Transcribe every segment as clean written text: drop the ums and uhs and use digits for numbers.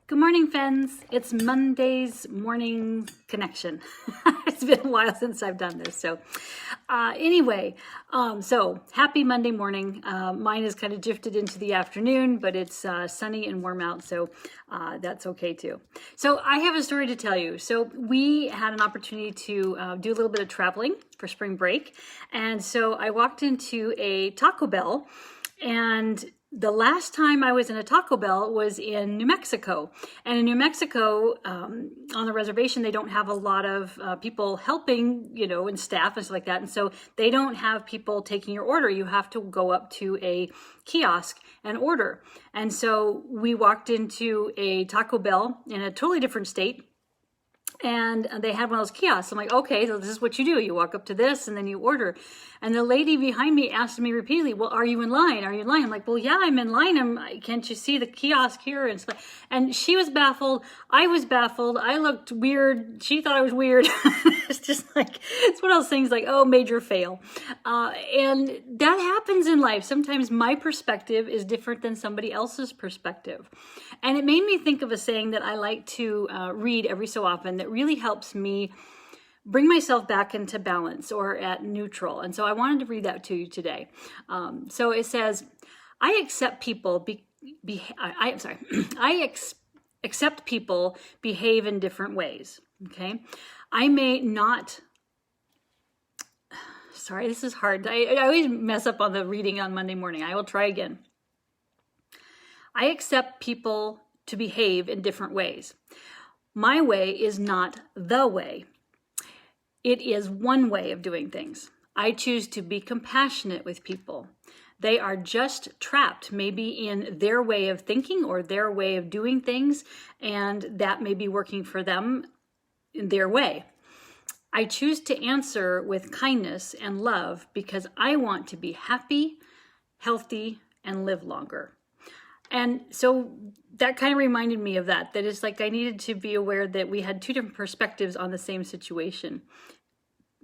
Good morning, friends. It's Monday's morning connection. It's been a while since I've done this. So so happy Monday morning. Mine has kind of drifted into the afternoon, but it's sunny and warm out, so that's okay too. So I have a story to tell you. So we had an opportunity to do a little bit of traveling for spring break. And so I walked into a Taco Bell, and the last time I was in a Taco Bell was in New Mexico. And in New Mexico, on the reservation, they don't have a lot of people helping, and staff and stuff like that. And so they don't have people taking your order. You have to go up to a kiosk and order. And so we walked into a Taco Bell in a totally different state, and they had one of those kiosks. I'm like, okay, so this is what you do. You walk up to this and then you order. And the lady behind me asked me repeatedly, well, are you in line? Are you in line? I'm like, well, yeah, I'm in line. Can't you see the kiosk here? And she was baffled. I was baffled. I looked weird. She thought I was weird. It's just like, it's one of those things like, oh, major fail. And that happens in life. Sometimes my perspective is different than somebody else's perspective. And it made me think of a saying that I like to read every so often that really helps me bring myself back into balance or at neutral. And so I wanted to read that to you today. So it says, I accept people accept people behave in different ways. Okay. I may not, sorry, this is hard. I always mess up on the reading on Monday morning. I will try again. I accept people to behave in different ways. My way is not the way. It is one way of doing things. I choose to be compassionate with people. They are just trapped maybe in their way of thinking or their way of doing things, and that may be working for them in their way. I choose to answer with kindness and love because I want to be happy, healthy, and live longer. And so that kind of reminded me of that it's like I needed to be aware that we had two different perspectives on the same situation.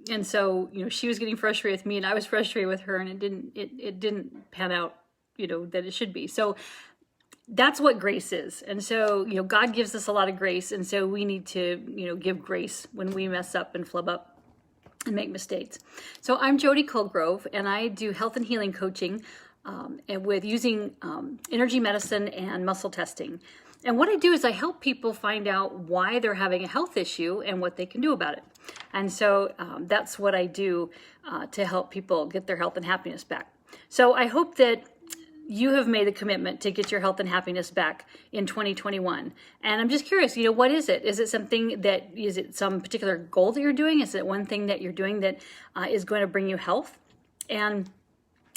And so, she was getting frustrated with me and I was frustrated with her, and it didn't pan out, that it should be. So that's what grace is. And so, God gives us a lot of grace. And so we need to, give grace when we mess up and flub up and make mistakes. So I'm Jody Colgrove, and I do health and healing coaching and with using energy medicine and muscle testing. And what I do is I help people find out why they're having a health issue and what they can do about it. And so that's what I do to help people get their health and happiness back. So I hope that you have made a commitment to get your health and happiness back in 2021. And I'm just curious, what is it? Is it is it some particular goal that you're doing? Is it one thing that you're doing that is going to bring you health? And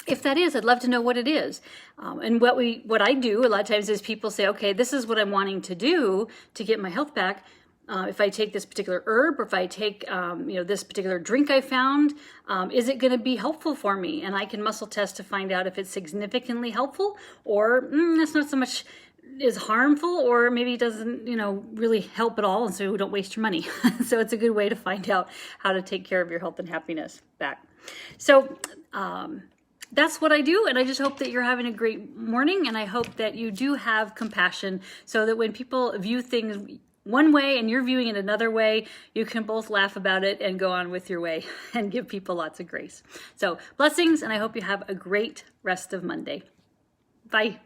if that is, I'd love to know what it is. And what I do a lot of times is people say, okay, this is what I'm wanting to do to get my health back. If I take this particular herb, or if I take, this particular drink I found, is it going to be helpful for me? And I can muscle test to find out if it's significantly helpful, or it's not so much is harmful, or maybe it doesn't, really help at all. And so don't waste your money. So it's a good way to find out how to take care of your health and happiness back. So, that's what I do, and I just hope that you're having a great morning, and I hope that you do have compassion so that when people view things one way and you're viewing it another way, you can both laugh about it and go on with your way and give people lots of grace. So blessings, and I hope you have a great rest of Monday. Bye.